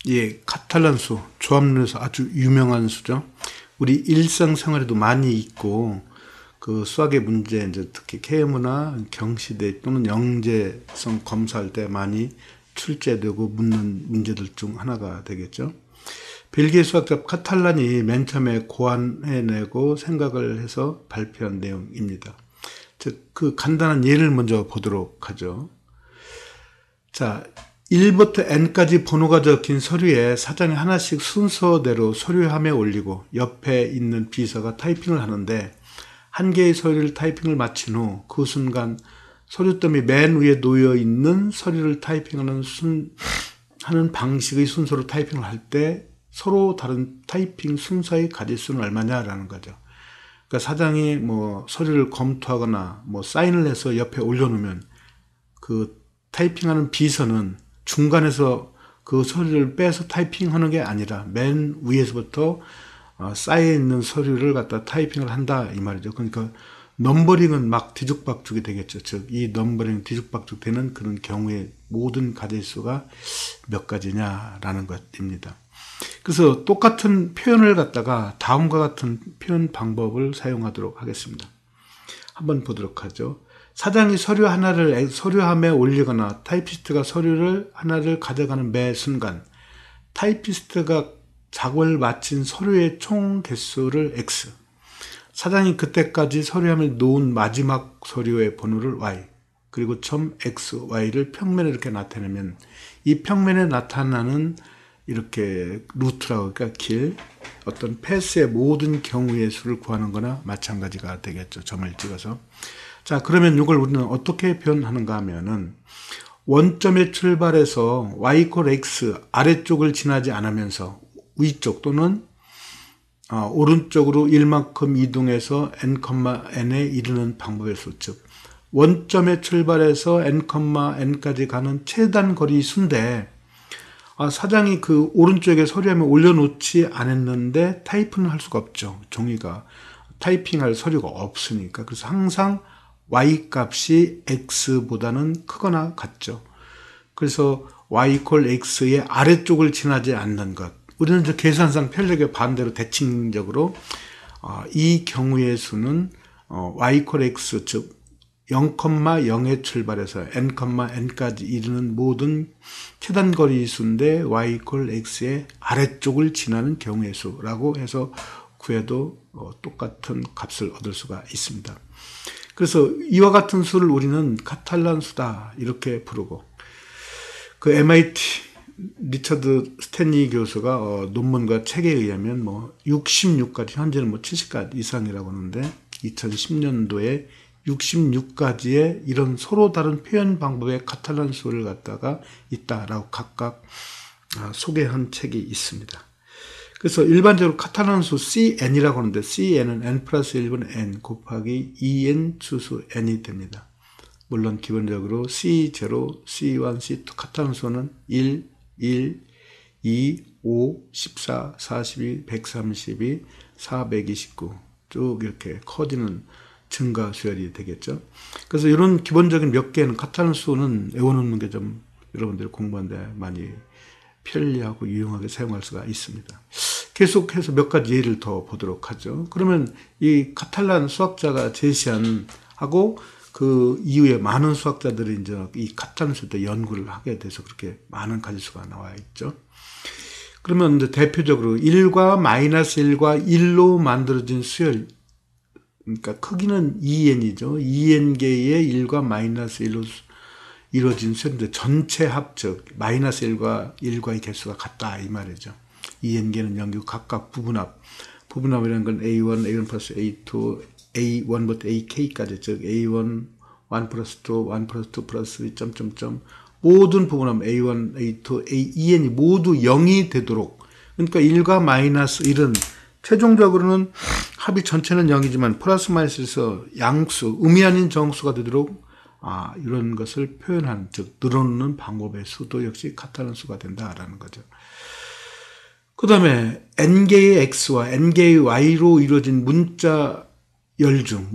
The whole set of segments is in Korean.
예, 카탈란수, 조합론에서 아주 유명한 수죠. 우리 일상생활에도 많이 있고, 그 수학의 문제, 이제 특히 K문화, 경시대 또는 영재성 검사할 때 많이 출제되고 묻는 문제들 중 하나가 되겠죠. 벨기에 수학자 카탈란이 맨 처음에 고안해내고 생각을 해서 발표한 내용입니다. 즉, 그 간단한 예를 먼저 보도록 하죠. 자, 1부터 N까지 번호가 적힌 서류에 사장이 하나씩 순서대로 서류함에 올리고 옆에 있는 비서가 타이핑을 하는데 한 개의 서류를 타이핑을 마친 후 그 순간 서류더미 맨 위에 놓여 있는 서류를 타이핑하는 하는 방식의 순서로 타이핑을 할 때 서로 다른 타이핑 순서의 가짓수는 얼마냐라는 거죠. 그러니까 사장이 뭐 서류를 검토하거나 뭐 사인을 해서 옆에 올려놓으면 그 타이핑하는 비서는 중간에서 그 서류를 빼서 타이핑하는 게 아니라 맨 위에서부터 쌓여 있는 서류를 갖다 타이핑을 한다 이 말이죠. 그러니까 넘버링은 막 뒤죽박죽이 되겠죠. 즉 이 넘버링 뒤죽박죽 되는 그런 경우에 모든 가짓수가 몇 가지냐라는 것입니다. 그래서 똑같은 표현을 갖다가 다음과 같은 표현 방법을 사용하도록 하겠습니다. 한번 보도록 하죠. 사장이 서류 하나를 서류함에 올리거나 타이피스트가 서류를 하나를 가져가는 매 순간 타이피스트가 작업을 마친 서류의 총 개수를 X, 사장이 그때까지 서류함에 놓은 마지막 서류의 번호를 Y, 그리고 점 X, Y를 평면에 이렇게 나타내면 이 평면에 나타나는 이렇게 루트라고 그러니까 길, 어떤 패스의 모든 경우의 수를 구하는 거나 마찬가지가 되겠죠. 점을 찍어서. 자, 그러면 이걸 우리는 어떻게 표현하는가 하면은 원점에 출발해서 y = x 아래쪽을 지나지 않으면서 위쪽 또는 오른쪽으로 1만큼 이동해서 n,n에 이르는 방법의 수, 즉 원점에 출발해서 n,n까지 가는 최단 거리 수인데 사장이 그 오른쪽에 서류함에 올려놓지 않았는데 타이프는 할 수가 없죠. 종이가 타이핑할 서류가 없으니까. 그래서 항상 y 값이 x보다는 크거나 같죠. 그래서 y = x의 아래쪽을 지나지 않는 것. 우리는 이제 계산상 편력의 반대로 대칭적으로 이 경우의 수는 y = x, 즉 0,0에 출발해서 n,n까지 이르는 모든 최단거리 수인데 y = x의 아래쪽을 지나는 경우의 수라고 해서 구해도 똑같은 값을 얻을 수가 있습니다. 그래서 이와 같은 수를 우리는 카탈란 수다 이렇게 부르고, 그 MIT 리처드 스탠리 교수가 논문과 책에 의하면 66가지, 현재는 70가지 이상이라고 하는데 2010년도에 66가지의 이런 서로 다른 표현 방법의 카탈란 수를 갖다가 있다라고 각각 소개한 책이 있습니다. 그래서 일반적으로 카탈란 수 CN이라고 하는데 CN은 n 플러스 1분 n 곱하기 2n 추수 n이 됩니다. 물론 기본적으로 C0, C1, C2 카탈란 수는 1, 1, 2, 5, 14, 42, 132, 429 쭉 이렇게 커지는 증가 수열이 되겠죠. 그래서 이런 기본적인 몇 개는 카탈란 수는 외워놓는 게 좀 여러분들이 공부하는데 많이 편리하고 유용하게 사용할 수가 있습니다. 계속해서 몇 가지 예를 더 보도록 하죠. 그러면 이 카탈란 수학자가 제시한 하고 그 이후에 많은 수학자들이 이제 이 카탈란 수에 연구를 하게 돼서 그렇게 많은 가지수가 나와 있죠. 그러면 이제 대표적으로 1과 -1과 1로 만들어진 수열, 그러니까 크기는 2n이죠. 2n개의 1과 -1로 이루어진 수열인데 전체 합적 -1과 1과의 개수가 같다 이 말이죠. 2n개는 영구 각각 부분합이라는 건 A1, A1 플러스 A2, A1부터 AK까지, 즉 A1, 1 플러스 2, 1 플러스 2 플러스 점점점 모든 부분합 A1, A2, A2n이 모두 0이 되도록, 그러니까 1과 -1은 최종적으로는 합이 전체는 0이지만 플러스 마이너스에서 양수, 음이 아닌 정수가 되도록 이런 것을 표현한, 즉 늘어놓는 방법의 수도 역시 카탈란 수가 된다라는 거죠. 그 다음에 n개의 x와 n개의 y로 이루어진 문자 열 중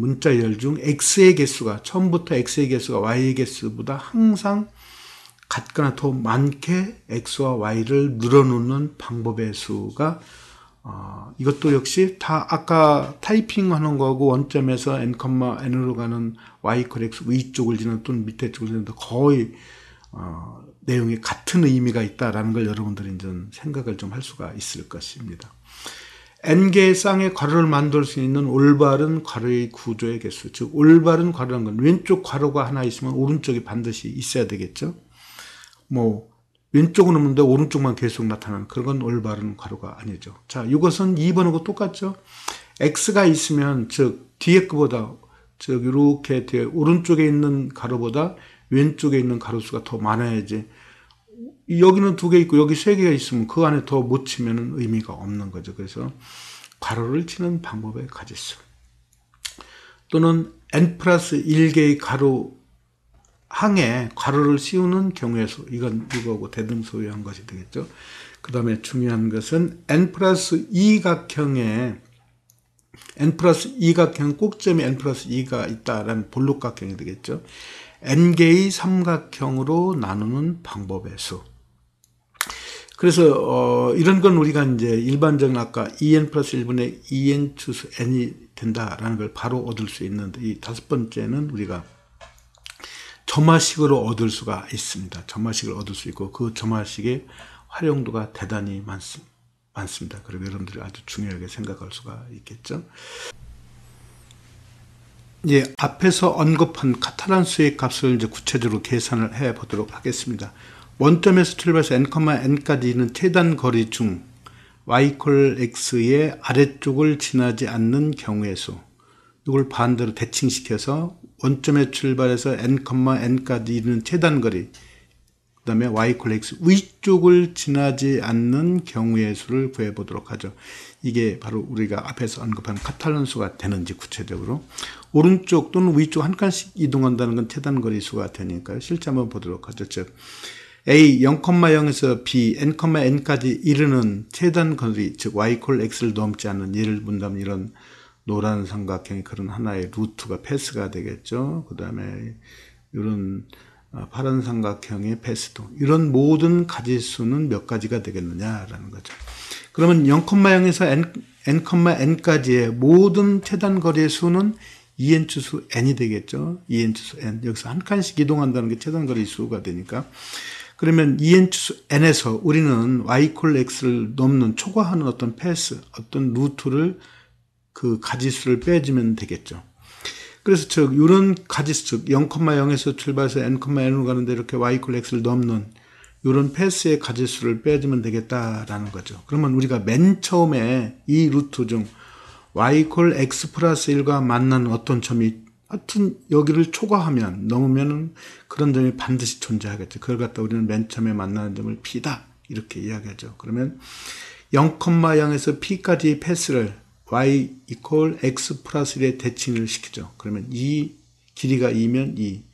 x의 개수가 처음부터 x의 개수가 y의 개수보다 항상 같거나 더 많게 x와 y를 늘어놓는 방법의 수가 이것도 역시 다 아까 타이핑하는 거하고 원점에서 n,n으로 가는 y = x 위쪽을 지는 또는 밑에 쪽을 지는 거의 내용이 같은 의미가 있다라는 걸 여러분들이 이제 생각을 좀 할 수가 있을 것입니다. n개의 쌍의 괄호를 만들 수 있는 올바른 괄호의 구조의 개수, 즉 올바른 괄호라는 건 왼쪽 괄호가 하나 있으면 오른쪽이 반드시 있어야 되겠죠. 뭐 왼쪽은 없는데 오른쪽만 계속 나타나는 그런 건 올바른 괄호가 아니죠. 자, 이것은 2번하고 똑같죠. x가 있으면 즉 뒤에 거보다 즉 이렇게 뒤에 오른쪽에 있는 괄호보다 왼쪽에 있는 가로 수가 더 많아야지. 여기는 2개 있고 여기 3개가 있으면 그 안에 더 못 치면 의미가 없는 거죠. 그래서 괄호를 치는 방법의 가지수 또는 n+1개의 가로 항에 괄호를 씌우는 경우의 수, 이건 이거하고 대등소이한 것이 되겠죠. 그 다음에 중요한 것은 n+2 각형에 n+2 각형 꼭점이 n+2가 있다라는 볼록각형이 되겠죠. n개의 삼각형으로 나누는 방법의 수. 그래서 이런 건 우리가 이제 일반적인 아까 2n+1분의 2n 추수 n이 된다라는 걸 바로 얻을 수 있는데 이 5번째는 우리가 점화식으로 얻을 수가 있습니다. 점화식을 얻을 수 있고 그 점화식의 활용도가 대단히 많습니다. 그리고 여러분들이 아주 중요하게 생각할 수가 있겠죠. 예, 앞에서 언급한 카탈란수의 값을 이제 구체적으로 계산을 해 보도록 하겠습니다. 원점에서 출발해서 n,n까지 있는 최단 거리 중 y = x의 아래쪽을 지나지 않는 경우의 수. 이걸 반대로 대칭시켜서 원점에 출발해서 n,n까지 있는 최단 거리, 그 다음에 y = x 위쪽을 지나지 않는 경우의 수를 구해보도록 하죠. 이게 바로 우리가 앞에서 언급한 카탈란수가 되는지 구체적으로 오른쪽 또는 위쪽 한 칸씩 이동한다는 건 최단 거리 수가 되니까요. 실제 한번 보도록 하죠. 즉 A 0,0에서 B n,n까지 이르는 최단 거리, 즉 y = x를 넘지 않는, 예를 본다면 이런 노란 삼각형이 그런 하나의 루트가 패스가 되겠죠. 그 다음에 이런 파란 삼각형의 패스도, 이런 모든 가지수는 몇 가지가 되겠느냐라는 거죠. 그러면 0,0에서 n,n까지의 모든 최단 거리의 수는 2n 추수 n이 되겠죠. 2n 추수 n. 여기서 한 칸씩 이동한다는 게 최단 거리 수가 되니까. 그러면 2n 추수 n에서 우리는 y = x를 넘는 초과하는 어떤 패스, 어떤 루트를 그 가지수를 빼주면 되겠죠. 그래서 즉 이런 가지수, 즉 0,0에서 출발해서 n,n으로 가는데 이렇게 y = x를 넘는 이런 패스의 가지수를 빼주면 되겠다라는 거죠. 그러면 우리가 맨 처음에 이 루트 중 y = x + 1과 만나는 어떤 점이 하여튼 여기를 초과하면, 넘으면 그런 점이 반드시 존재하겠죠. 그걸 갖다 우리는 맨 처음에 만나는 점을 p다 이렇게 이야기하죠. 그러면 0,0에서 p까지 패스를 y = x + 1에 대칭을 시키죠. 그러면 이 길이가 2면 2,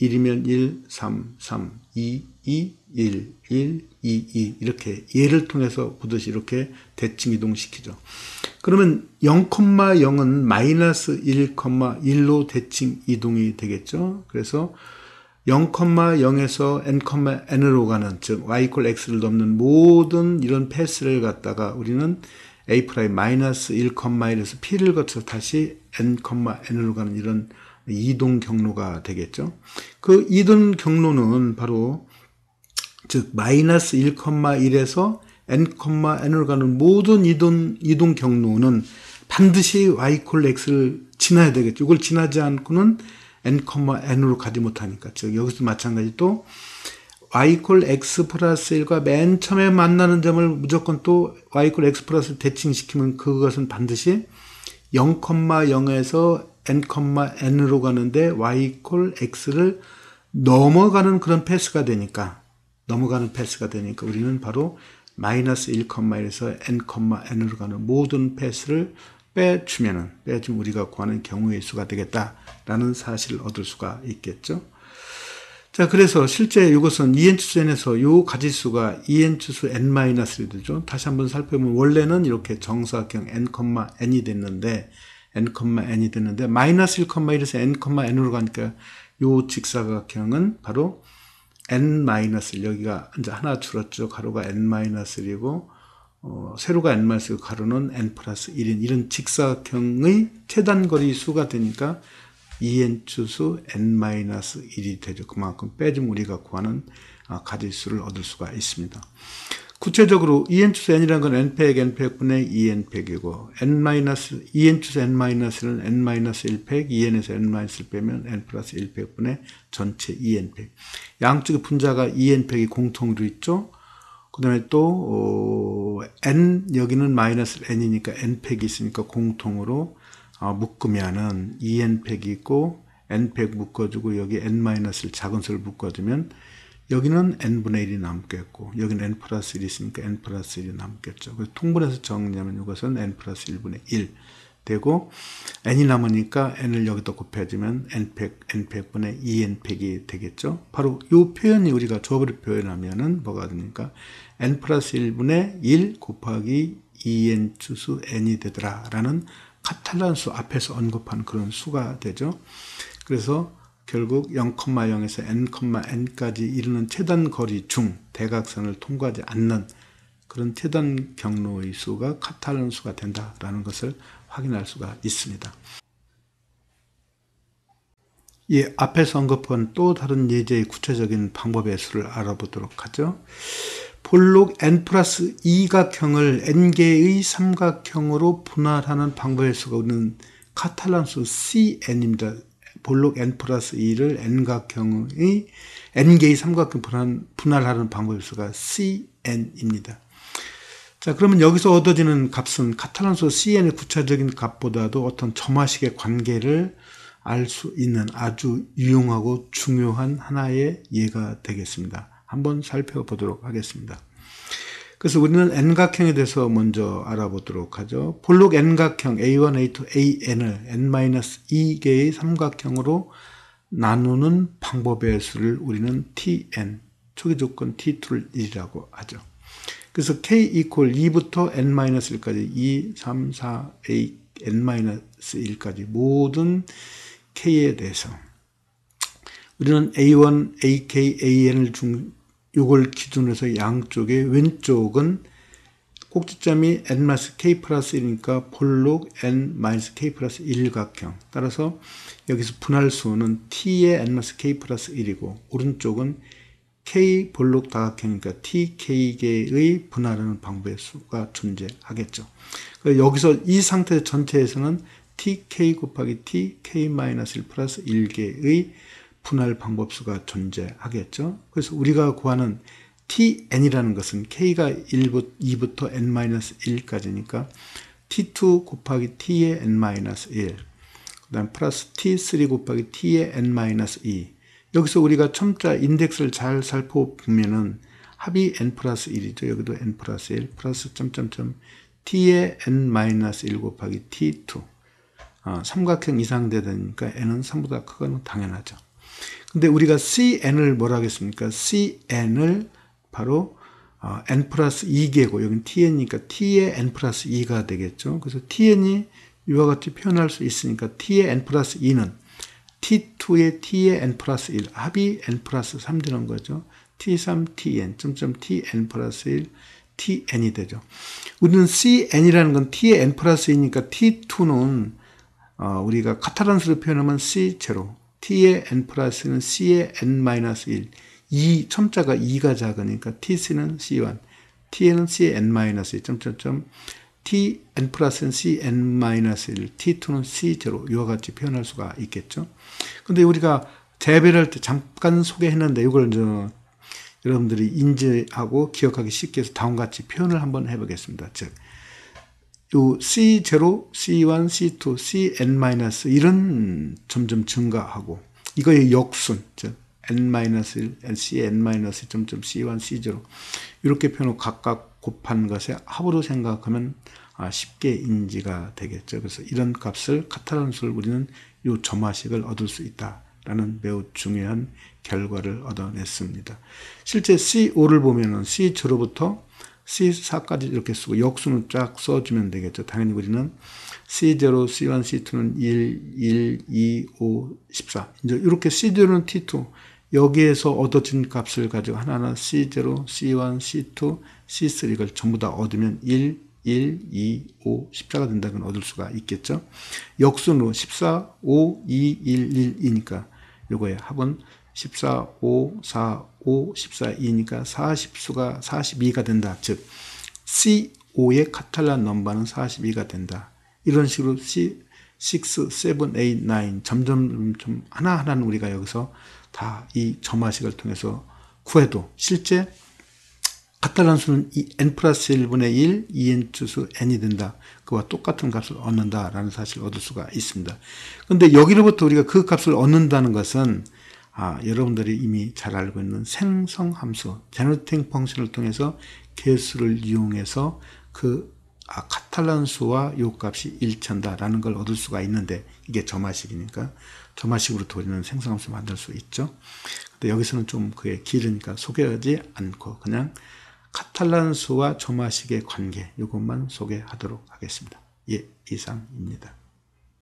1이면 1, 3, 3, 2, 2, 1, 1, 2, 2 이렇게 예를 통해서 보듯이 이렇게 대칭 이동시키죠. 그러면 0,0은 -1,1로 대칭 이동이 되겠죠. 그래서 0,0에서 n,n으로 가는, 즉 y = x를 넘는 모든 이런 패스를 갖다가 우리는 a' -1,1에서 p를 거쳐서 다시 n,n으로 가는 이런 이동 경로가 되겠죠. 그 이동 경로는 바로 즉 -1,1에서 n,n으로 가는 모든 이동 경로는 반드시 y = x를 지나야 되겠죠. 이걸 지나지 않고는 n,n으로 가지 못하니까. 즉 여기서 마찬가지 또 y = x + 1과 맨 처음에 만나는 점을 무조건 또 y = x + 1 대칭시키면 그것은 반드시 0,0에서 n,n으로 가는데 y = x를 넘어가는 그런 패스가 되니까, 우리는 바로 -1,1에서 n,n으로 가는 모든 패스를 빼주면 우리가 구하는 경우의 수가 되겠다라는 사실을 얻을 수가 있겠죠. 자, 그래서 실제 이것은 2n 추수 n에서 이 가지수가 2n 추수 n-1이 되죠. 다시 한번 살펴보면 원래는 이렇게 정사각형 n,n이 됐는데 -1,1에서 n,n으로 가니까 이 직사각형은 바로 n-1 여기가 이제 하나 줄었죠. 가로가 n-1이고 세로가 n-1, 가로는 n 플러스 1인 이런 직사각형의 최단거리 수가 되니까 en 추수 n-1이 되죠. 그만큼 빼주면 우리가 구하는 가지수를 얻을 수가 있습니다. 구체적으로 en 추수 n이라는 건 n-n분의 2n-이고 en 추수 n-는 n-1 en에서 n-1 빼면 n 플러스 1분의 전체 en. 양쪽의 분자가 en-이 공통으로 있죠. 그 다음에 또 n 여기는 마이너스 n이니까 n-이 있으니까 공통으로 묶으면은 en-이 있고 n-1 묶어주고 여기 n-를 작은 수를 묶어주면 여기는 n분의 1이 남겠고 여기는 n 플러스 1이 있으니까 n 플러스 1이 남겠죠. 그래서 통분해서 정리하면 이것은 n 플러스 1분의 1 되고 n이 남으니까 n을 여기다 곱해주면 n100분의 2n100이 되겠죠. 바로 이 표현이 우리가 조합으로 표현하면은 뭐가 됩니까? n 플러스 1분의 1 곱하기 2n 추수 n이 되더라 라는 카탈란수 앞에서 언급한 그런 수가 되죠. 그래서 결국 0,0에서 n,n까지 이르는 최단 거리 중 대각선을 통과하지 않는 그런 최단 경로의 수가 카탈란 수가 된다라는 것을 확인할 수가 있습니다. 예, 앞에서 언급한 또 다른 예제의 구체적인 방법의 수를 알아보도록 하죠. 볼록 n 플러스 2각형을 n개의 삼각형으로 분할하는 방법의 수가 우리는 카탈란 수 cn입니다. 볼록 n 플러스 2를 n개의 삼각형 분할하는 방법의 수가 cn입니다. 자, 그러면 여기서 얻어지는 값은 카탈란수 cn의 구체적인 값보다도 어떤 점화식의 관계를 알 수 있는 아주 유용하고 중요한 하나의 예가 되겠습니다. 한번 살펴보도록 하겠습니다. 그래서 우리는 n각형에 대해서 먼저 알아보도록 하죠. 볼록 n각형 A1, A2, AN을 n-2개의 삼각형으로 나누는 방법의 수를 우리는 tn, 초기 조건 t2를 1이라고 하죠. 그래서 k equal 2부터 n-1까지 2, 3, 4, 8, n-1까지 모든 k에 대해서 우리는 a1, ak, an을 이걸 기준으로 해서 양쪽의 왼쪽은 꼭지점이 n-k 플러스 1이니까 볼록 n-k 플러스 1각형. 따라서 여기서 분할수는 t의 n-k 플러스 1이고 오른쪽은 k 볼록 다각형이니까 tk개의 분할하는 방법의 수가 존재하겠죠. 여기서 이 상태 전체에서는 tk 곱하기 tk-1 플러스 1개의 분할 방법수가 존재하겠죠. 그래서 우리가 구하는 tn이라는 것은 k가 2부터 n-1까지니까 t2 곱하기 t의 n-1, 그 다음 플러스 t3 곱하기 t의 n-2. 여기서 우리가 첨자 인덱스를 잘 살펴보면은 합이 n 플러스 1이죠. 여기도 n 플러스 1 플러스 점점점 t의 n-1 곱하기 t2. 삼각형 이상 되니까 n은 3보다 크거나 당연하죠. 근데 우리가 cn을 뭐라 하겠습니까? cn을 바로 n 플러스 2개고 여기는 tn이니까 t의 n 플러스 2가 되겠죠. 그래서 tn이 이와 같이 표현할 수 있으니까 t의 n 플러스 2는 t2의 t의 n 플러스 1 합이 n 플러스 3 되는 거죠. t3 tn 점점 tn 플러스 1 tn이 되죠. 우리는 cn이라는 건 t의 n 플러스 2니까 t2는 우리가 카탈란수로 표현하면 c0 t의 n 플러스는 c의 n-1 2 첨자가 2가 작으니까 tc는 c1 tn은 c의 n-1 점점점 tn 플러스는 cn-1 t2는 c0 이와 같이 표현할 수가 있겠죠. 근데 우리가 재배를 때 잠깐 소개했는데 이걸 여러분들이 인지하고 기억하기 쉽게 해서 다음과 같이 표현을 한번 해보겠습니다. 즉 요 C0, C1, C2, Cn-1은 점점 증가하고 이거의 역순, 즉 n-1, Cn-1, 점점 C1, C0 이렇게 표현을 각각 곱한 것의 합으로 생각하면 쉽게 인지가 되겠죠. 그래서 이런 값을 카탈란수를 우리는 요 점화식을 얻을 수 있다라는 매우 중요한 결과를 얻어냈습니다. 실제 C5를 보면은 C0부터 C4까지 이렇게 쓰고 역수는 쫙 써주면 되겠죠. 당연히 우리는 C0, C1, C2는 1, 1, 2, 5, 14. 이제 이렇게 C0는 T2, 여기에서 얻어진 값을 가지고 하나하나 C0, C1, C2, C3를 전부 다 얻으면 1, 2, 5, 14가 된다는 걸 얻을 수가 있겠죠. 역순으로 14, 5, 2, 1, 1이니까 요거의 합은 14, 5, 4, 5, 14, 2니까 40수가 42가 된다. 즉 C5의 카탈란 넘버는 42가 된다. 이런 식으로 C6, 7, 8, 9 점점 하나하나는 우리가 여기서 다 이 점화식을 통해서 구해도 실제 카탈란 수는 n 플러스 1분의 1, 2n 주수 n이 된다. 그와 똑같은 값을 얻는다라는 사실을 얻을 수가 있습니다. 그런데 여기로부터 우리가 그 값을 얻는다는 것은 여러분들이 이미 잘 알고 있는 생성함수, 제너레이팅 펑션을 통해서 개수를 이용해서 그 카탈란 수와 요 값이 일치한다라는 걸 얻을 수가 있는데 이게 점화식이니까 점화식으로부터 우리는 생성함수 만들 수 있죠. 근데 여기서는 좀 그게 길으니까 소개하지 않고 그냥 카탈란 수와 점화식의 관계 이것만 소개하도록 하겠습니다. 예, 이상입니다.